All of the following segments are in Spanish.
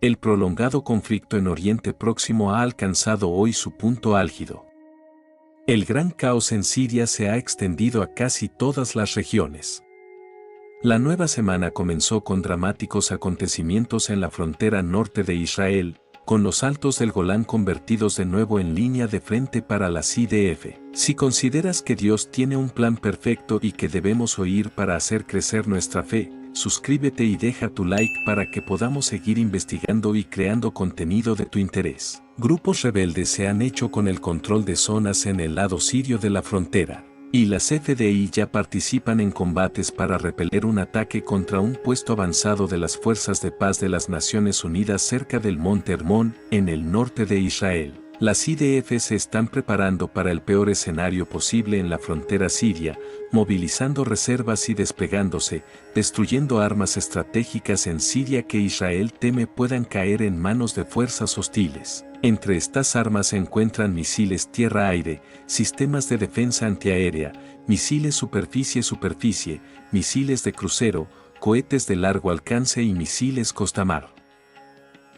El prolongado conflicto en Oriente Próximo ha alcanzado hoy su punto álgido. El gran caos en Siria se ha extendido a casi todas las regiones. La nueva semana comenzó con dramáticos acontecimientos en la frontera norte de Israel, con los altos del Golán convertidos de nuevo en línea de frente para las IDF. Si consideras que Dios tiene un plan perfecto y que debemos oír para hacer crecer nuestra fe, suscríbete y deja tu like para que podamos seguir investigando y creando contenido de tu interés. Grupos rebeldes se han hecho con el control de zonas en el lado sirio de la frontera, y las FDI ya participan en combates para repeler un ataque contra un puesto avanzado de las Fuerzas de Paz de las Naciones Unidas cerca del Monte Hermón, en el norte de Israel. Las IDF se están preparando para el peor escenario posible en la frontera siria, movilizando reservas y desplegándose, destruyendo armas estratégicas en Siria que Israel teme puedan caer en manos de fuerzas hostiles. Entre estas armas se encuentran misiles tierra-aire, sistemas de defensa antiaérea, misiles superficie-superficie, misiles de crucero, cohetes de largo alcance y misiles costa-mar.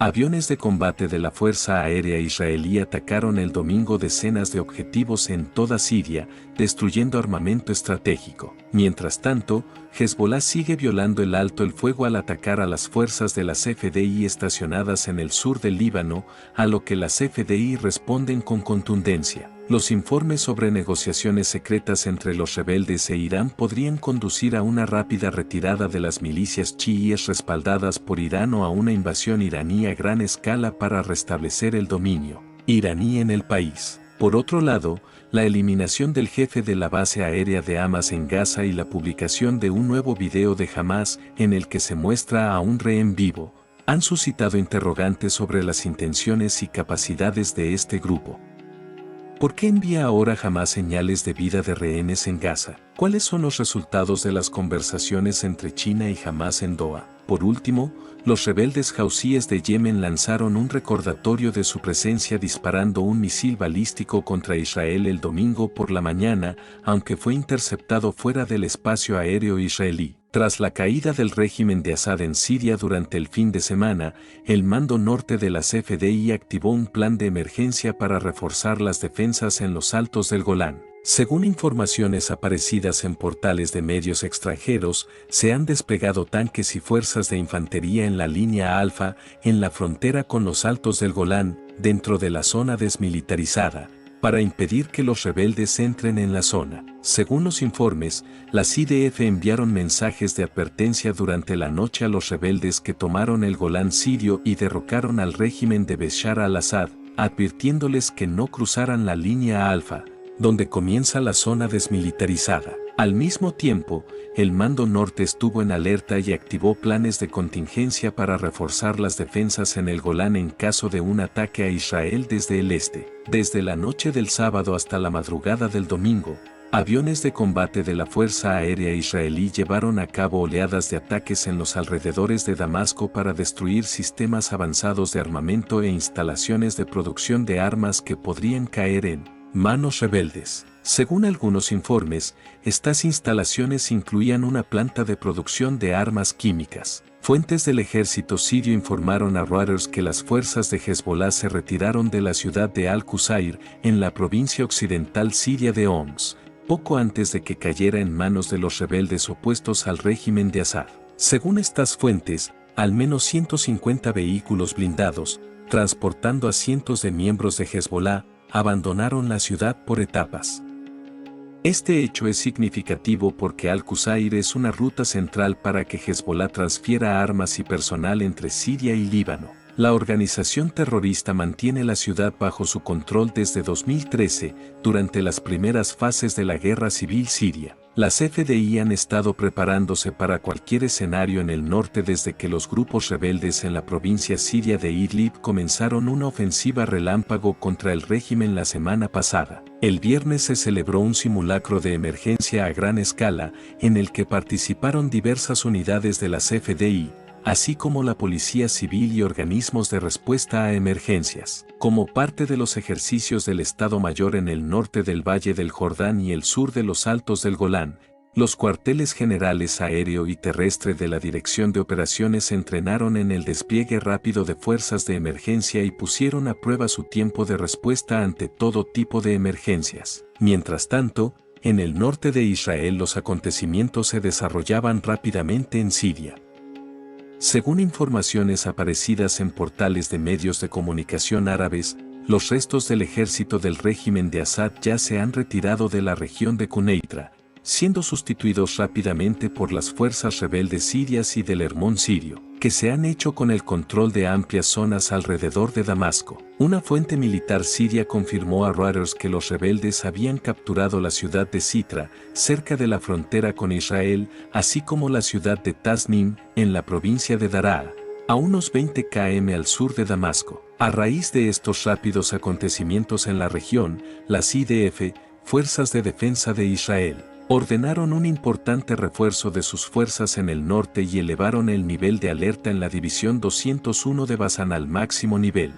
Aviones de combate de la Fuerza Aérea Israelí atacaron el domingo decenas de objetivos en toda Siria, destruyendo armamento estratégico. Mientras tanto, Hezbollah sigue violando el alto el fuego al atacar a las fuerzas de las FDI estacionadas en el sur del Líbano, a lo que las FDI responden con contundencia. Los informes sobre negociaciones secretas entre los rebeldes e Irán podrían conducir a una rápida retirada de las milicias chiíes respaldadas por Irán o a una invasión iraní a gran escala para restablecer el dominio iraní en el país. Por otro lado, la eliminación del jefe de la base aérea de Hamas en Gaza y la publicación de un nuevo video de Hamas en el que se muestra a un rehén vivo, han suscitado interrogantes sobre las intenciones y capacidades de este grupo. ¿Por qué envía ahora Hamas señales de vida de rehenes en Gaza? ¿Cuáles son los resultados de las conversaciones entre China y Hamas en Doha? Por último, los rebeldes hausíes de Yemen lanzaron un recordatorio de su presencia disparando un misil balístico contra Israel el domingo por la mañana, aunque fue interceptado fuera del espacio aéreo israelí. Tras la caída del régimen de Assad en Siria durante el fin de semana, el mando norte de las FDI activó un plan de emergencia para reforzar las defensas en los altos del Golán. Según informaciones aparecidas en portales de medios extranjeros, se han desplegado tanques y fuerzas de infantería en la línea Alfa, en la frontera con los altos del Golán, dentro de la zona desmilitarizada, para impedir que los rebeldes entren en la zona. Según los informes, las IDF enviaron mensajes de advertencia durante la noche a los rebeldes que tomaron el Golán sirio y derrocaron al régimen de Bashar al-Assad, advirtiéndoles que no cruzaran la línea Alfa, donde comienza la zona desmilitarizada. Al mismo tiempo, el mando norte estuvo en alerta y activó planes de contingencia para reforzar las defensas en el Golán en caso de un ataque a Israel desde el este. Desde la noche del sábado hasta la madrugada del domingo, aviones de combate de la Fuerza Aérea Israelí llevaron a cabo oleadas de ataques en los alrededores de Damasco para destruir sistemas avanzados de armamento e instalaciones de producción de armas que podrían caer en manos rebeldes. Según algunos informes, estas instalaciones incluían una planta de producción de armas químicas. Fuentes del ejército sirio informaron a Reuters que las fuerzas de Hezbollah se retiraron de la ciudad de Al-Qusair, en la provincia occidental siria de Homs, poco antes de que cayera en manos de los rebeldes opuestos al régimen de Assad. Según estas fuentes, al menos 150 vehículos blindados, transportando a cientos de miembros de Hezbollah, abandonaron la ciudad por etapas. Este hecho es significativo porque Al-Qusair es una ruta central para que Hezbollah transfiera armas y personal entre Siria y Líbano. La organización terrorista mantiene la ciudad bajo su control desde 2013, durante las primeras fases de la guerra civil siria. Las FDI han estado preparándose para cualquier escenario en el norte desde que los grupos rebeldes en la provincia siria de Idlib comenzaron una ofensiva relámpago contra el régimen la semana pasada. El viernes se celebró un simulacro de emergencia a gran escala, en el que participaron diversas unidades de las FDI, así como la policía civil y organismos de respuesta a emergencias. Como parte de los ejercicios del Estado Mayor en el norte del Valle del Jordán y el sur de los Altos del Golán, Los cuarteles generales aéreo y terrestre de la Dirección de Operaciones se entrenaron en el despliegue rápido de fuerzas de emergencia y pusieron a prueba su tiempo de respuesta ante todo tipo de emergencias. Mientras tanto, en el norte de Israel los acontecimientos se desarrollaban rápidamente en Siria. Según informaciones aparecidas en portales de medios de comunicación árabes, los restos del ejército del régimen de Assad ya se han retirado de la región de Quneitra, siendo sustituidos rápidamente por las fuerzas rebeldes sirias y del Hermón sirio, que se han hecho con el control de amplias zonas alrededor de Damasco. Una fuente militar siria confirmó a Reuters que los rebeldes habían capturado la ciudad de Sitra, cerca de la frontera con Israel, así como la ciudad de Tasnim, en la provincia de Daraa, a unos 20 km al sur de Damasco. A raíz de estos rápidos acontecimientos en la región, las IDF, Fuerzas de Defensa de Israel, ordenaron un importante refuerzo de sus fuerzas en el norte y elevaron el nivel de alerta en la División 201 de Basán al máximo nivel.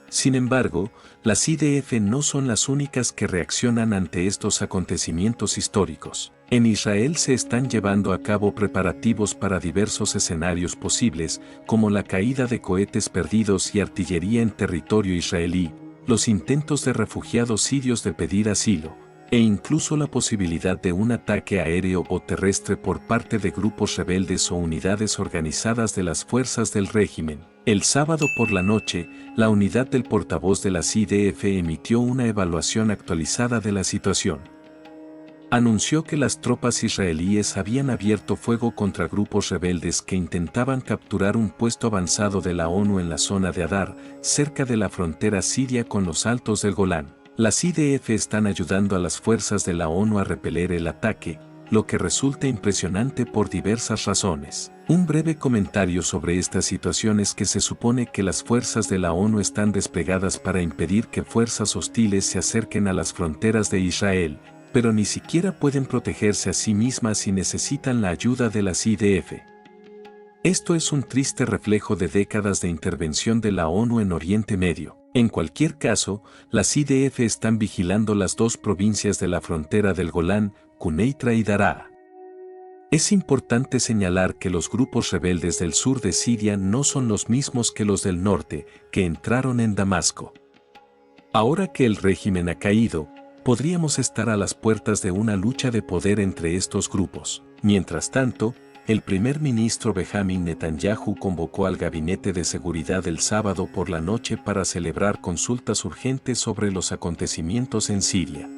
Sin embargo, las IDF no son las únicas que reaccionan ante estos acontecimientos históricos. En Israel se están llevando a cabo preparativos para diversos escenarios posibles, como la caída de cohetes perdidos y artillería en territorio israelí, los intentos de refugiados sirios de pedir asilo, e incluso la posibilidad de un ataque aéreo o terrestre por parte de grupos rebeldes o unidades organizadas de las fuerzas del régimen. El sábado por la noche, la unidad del portavoz de las IDF emitió una evaluación actualizada de la situación. Anunció que las tropas israelíes habían abierto fuego contra grupos rebeldes que intentaban capturar un puesto avanzado de la ONU en la zona de Adar, cerca de la frontera siria con los Altos del Golán. Las IDF están ayudando a las fuerzas de la ONU a repeler el ataque, lo que resulta impresionante por diversas razones. Un breve comentario sobre esta situación es que se supone que las fuerzas de la ONU están desplegadas para impedir que fuerzas hostiles se acerquen a las fronteras de Israel, pero ni siquiera pueden protegerse a sí mismas y necesitan la ayuda de las IDF. Esto es un triste reflejo de décadas de intervención de la ONU en Oriente Medio. En cualquier caso, las IDF están vigilando las dos provincias de la frontera del Golán, Quneitra y Daraa. Es importante señalar que los grupos rebeldes del sur de Siria no son los mismos que los del norte, que entraron en Damasco. Ahora que el régimen ha caído, podríamos estar a las puertas de una lucha de poder entre estos grupos. Mientras tanto, el primer ministro Benjamin Netanyahu convocó al Gabinete de Seguridad el sábado por la noche para celebrar consultas urgentes sobre los acontecimientos en Siria.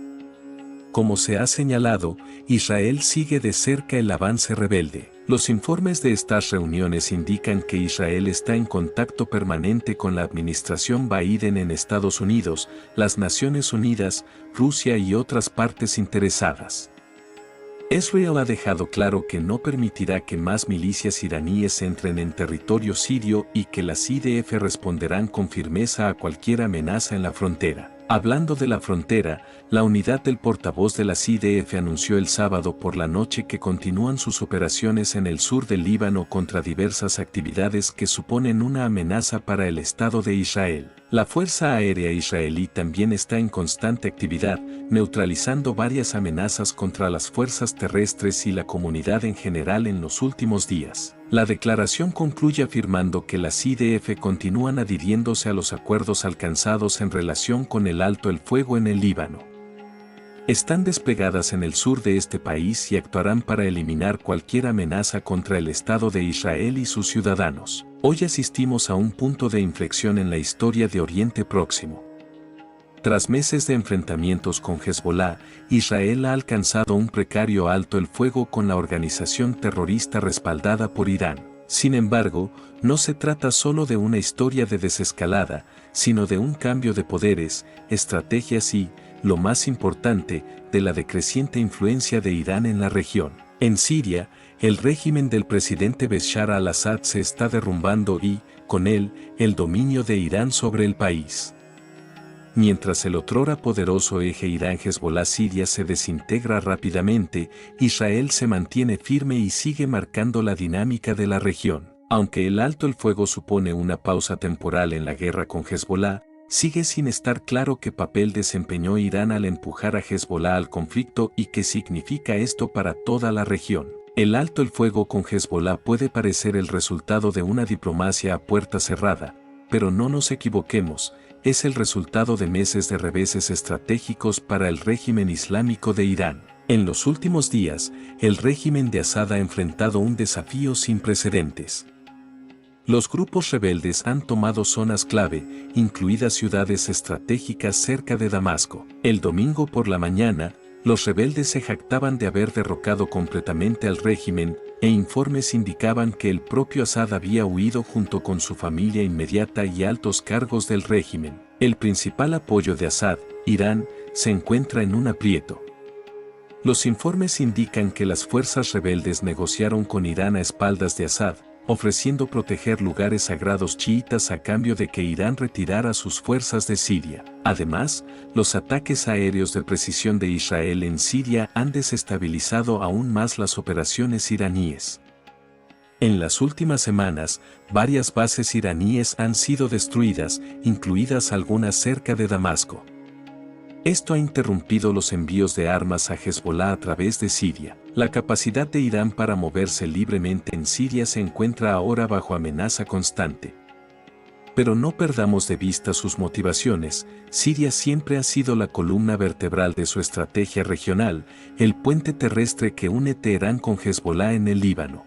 Como se ha señalado, Israel sigue de cerca el avance rebelde. Los informes de estas reuniones indican que Israel está en contacto permanente con la administración Biden en Estados Unidos, las Naciones Unidas, Rusia y otras partes interesadas. Israel ha dejado claro que no permitirá que más milicias iraníes entren en territorio sirio y que las IDF responderán con firmeza a cualquier amenaza en la frontera. Hablando de la frontera, la unidad del portavoz de las IDF anunció el sábado por la noche que continúan sus operaciones en el sur del Líbano contra diversas actividades que suponen una amenaza para el Estado de Israel. La Fuerza Aérea Israelí también está en constante actividad, neutralizando varias amenazas contra las fuerzas terrestres y la comunidad en general en los últimos días. La declaración concluye afirmando que las IDF continúan adhiriéndose a los acuerdos alcanzados en relación con el alto el fuego en el Líbano. Están desplegadas en el sur de este país y actuarán para eliminar cualquier amenaza contra el Estado de Israel y sus ciudadanos. Hoy asistimos a un punto de inflexión en la historia de Oriente Próximo. Tras meses de enfrentamientos con Hezbollah, Israel ha alcanzado un precario alto el fuego con la organización terrorista respaldada por Irán. Sin embargo, no se trata solo de una historia de desescalada, sino de un cambio de poderes, estrategias y, lo más importante, de la decreciente influencia de Irán en la región. En Siria, el régimen del presidente Bashar al-Assad se está derrumbando y, con él, el dominio de Irán sobre el país. Mientras el otrora poderoso eje Irán-Hezbollah-Siria se desintegra rápidamente, Israel se mantiene firme y sigue marcando la dinámica de la región. Aunque el alto el fuego supone una pausa temporal en la guerra con Hezbollah, sigue sin estar claro qué papel desempeñó Irán al empujar a Hezbolá al conflicto y qué significa esto para toda la región. El alto el fuego con Hezbolá puede parecer el resultado de una diplomacia a puerta cerrada, pero no nos equivoquemos, es el resultado de meses de reveses estratégicos para el régimen islámico de Irán. En los últimos días, el régimen de Asad ha enfrentado un desafío sin precedentes. Los grupos rebeldes han tomado zonas clave, incluidas ciudades estratégicas cerca de Damasco. El domingo por la mañana, los rebeldes se jactaban de haber derrocado completamente al régimen, e informes indicaban que el propio Asad había huido junto con su familia inmediata y altos cargos del régimen. El principal apoyo de Asad, Irán, se encuentra en un aprieto. Los informes indican que las fuerzas rebeldes negociaron con Irán a espaldas de Asad, ofreciendo proteger lugares sagrados chiitas a cambio de que Irán retirara sus fuerzas de Siria. Además, los ataques aéreos de precisión de Israel en Siria han desestabilizado aún más las operaciones iraníes. En las últimas semanas, varias bases iraníes han sido destruidas, incluidas algunas cerca de Damasco. Esto ha interrumpido los envíos de armas a Hezbolá a través de Siria. La capacidad de Irán para moverse libremente en Siria se encuentra ahora bajo amenaza constante. Pero no perdamos de vista sus motivaciones. Siria siempre ha sido la columna vertebral de su estrategia regional, el puente terrestre que une Teherán con Hezbolá en el Líbano.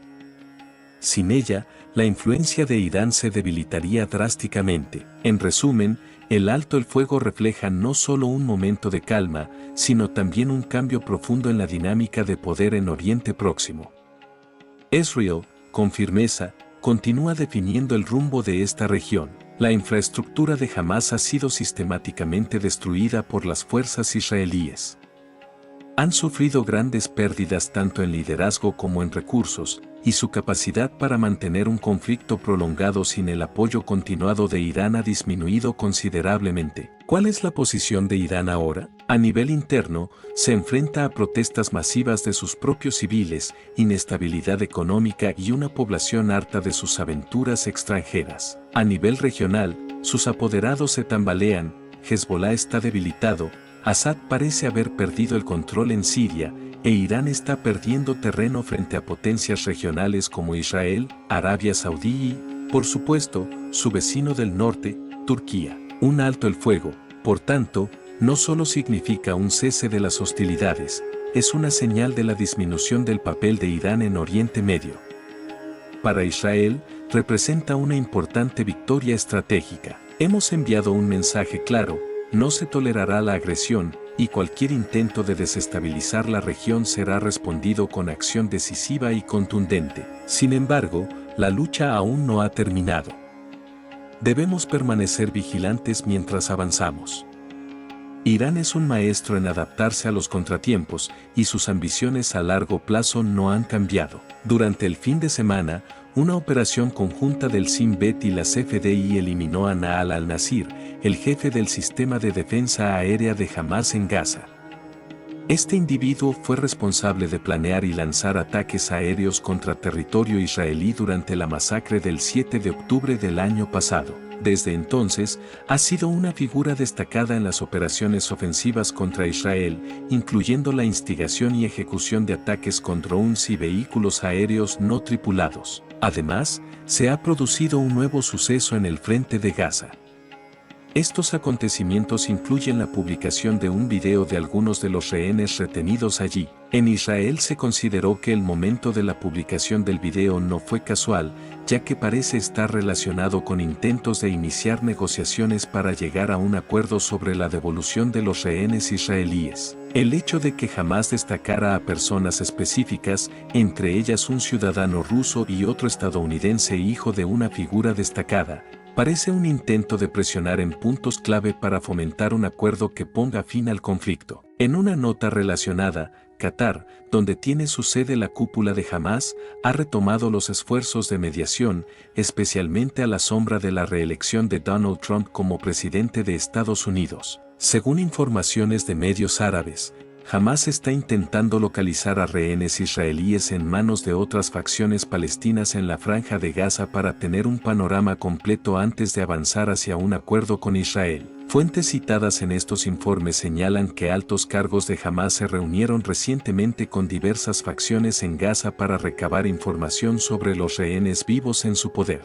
Sin ella, la influencia de Irán se debilitaría drásticamente. En resumen, el alto el fuego refleja no solo un momento de calma, sino también un cambio profundo en la dinámica de poder en Oriente Próximo. Israel, con firmeza, continúa definiendo el rumbo de esta región. La infraestructura de Hamás ha sido sistemáticamente destruida por las fuerzas israelíes. Han sufrido grandes pérdidas tanto en liderazgo como en recursos, y su capacidad para mantener un conflicto prolongado sin el apoyo continuado de Irán ha disminuido considerablemente. ¿Cuál es la posición de Irán ahora? A nivel interno, se enfrenta a protestas masivas de sus propios civiles, inestabilidad económica y una población harta de sus aventuras extranjeras. A nivel regional, sus apoderados se tambalean, Hezbolá está debilitado, Asad parece haber perdido el control en Siria, e Irán está perdiendo terreno frente a potencias regionales como Israel, Arabia Saudí y, por supuesto, su vecino del norte, Turquía. Un alto el fuego, por tanto, no solo significa un cese de las hostilidades, es una señal de la disminución del papel de Irán en Oriente Medio. Para Israel, representa una importante victoria estratégica. Hemos enviado un mensaje claro: no se tolerará la agresión, y cualquier intento de desestabilizar la región será respondido con acción decisiva y contundente. Sin embargo, la lucha aún no ha terminado. Debemos permanecer vigilantes mientras avanzamos. Irán es un maestro en adaptarse a los contratiempos, y sus ambiciones a largo plazo no han cambiado. Durante el fin de semana, una operación conjunta del Shin Bet y las FDI eliminó a Naal al-Nasir, el jefe del sistema de defensa aérea de Hamás en Gaza. Este individuo fue responsable de planear y lanzar ataques aéreos contra territorio israelí durante la masacre del 7 de octubre del año pasado. Desde entonces, ha sido una figura destacada en las operaciones ofensivas contra Israel, incluyendo la instigación y ejecución de ataques con drones y vehículos aéreos no tripulados. Además, se ha producido un nuevo suceso en el frente de Gaza. Estos acontecimientos incluyen la publicación de un video de algunos de los rehenes retenidos allí. En Israel se consideró que el momento de la publicación del video no fue casual, ya que parece estar relacionado con intentos de iniciar negociaciones para llegar a un acuerdo sobre la devolución de los rehenes israelíes. El hecho de que jamás destacara a personas específicas, entre ellas un ciudadano ruso y otro estadounidense hijo de una figura destacada, parece un intento de presionar en puntos clave para fomentar un acuerdo que ponga fin al conflicto. En una nota relacionada, Qatar, donde tiene su sede la cúpula de Hamás, ha retomado los esfuerzos de mediación, especialmente a la sombra de la reelección de Donald Trump como presidente de Estados Unidos. Según informaciones de medios árabes, Hamás está intentando localizar a rehenes israelíes en manos de otras facciones palestinas en la Franja de Gaza para tener un panorama completo antes de avanzar hacia un acuerdo con Israel. Fuentes citadas en estos informes señalan que altos cargos de Hamás se reunieron recientemente con diversas facciones en Gaza para recabar información sobre los rehenes vivos en su poder.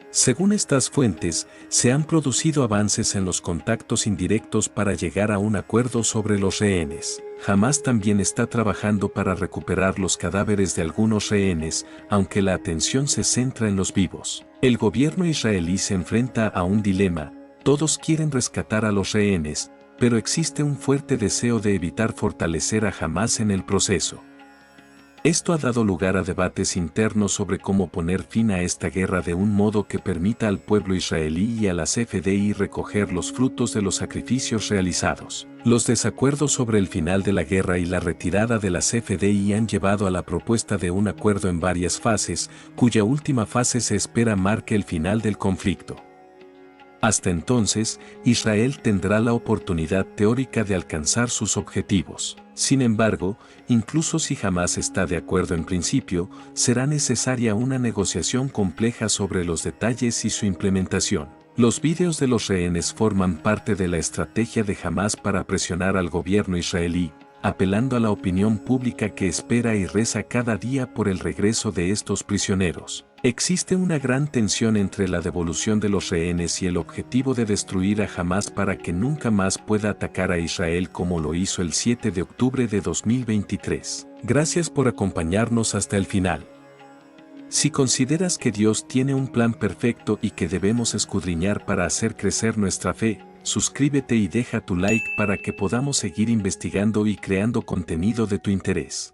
Según estas fuentes, se han producido avances en los contactos indirectos para llegar a un acuerdo sobre los rehenes. Hamás también está trabajando para recuperar los cadáveres de algunos rehenes, aunque la atención se centra en los vivos. El gobierno israelí se enfrenta a un dilema: todos quieren rescatar a los rehenes, pero existe un fuerte deseo de evitar fortalecer a Hamás en el proceso. Esto ha dado lugar a debates internos sobre cómo poner fin a esta guerra de un modo que permita al pueblo israelí y a la CFDI recoger los frutos de los sacrificios realizados. Los desacuerdos sobre el final de la guerra y la retirada de la CFDI han llevado a la propuesta de un acuerdo en varias fases, cuya última fase se espera marque el final del conflicto. Hasta entonces, Israel tendrá la oportunidad teórica de alcanzar sus objetivos. Sin embargo, incluso si Hamás está de acuerdo en principio, será necesaria una negociación compleja sobre los detalles y su implementación. Los vídeos de los rehenes forman parte de la estrategia de Hamás para presionar al gobierno israelí, apelando a la opinión pública que espera y reza cada día por el regreso de estos prisioneros. Existe una gran tensión entre la devolución de los rehenes y el objetivo de destruir a Hamás para que nunca más pueda atacar a Israel como lo hizo el 7 de octubre de 2023. Gracias por acompañarnos hasta el final. Si consideras que Dios tiene un plan perfecto y que debemos escudriñar para hacer crecer nuestra fe, suscríbete y deja tu like para que podamos seguir investigando y creando contenido de tu interés.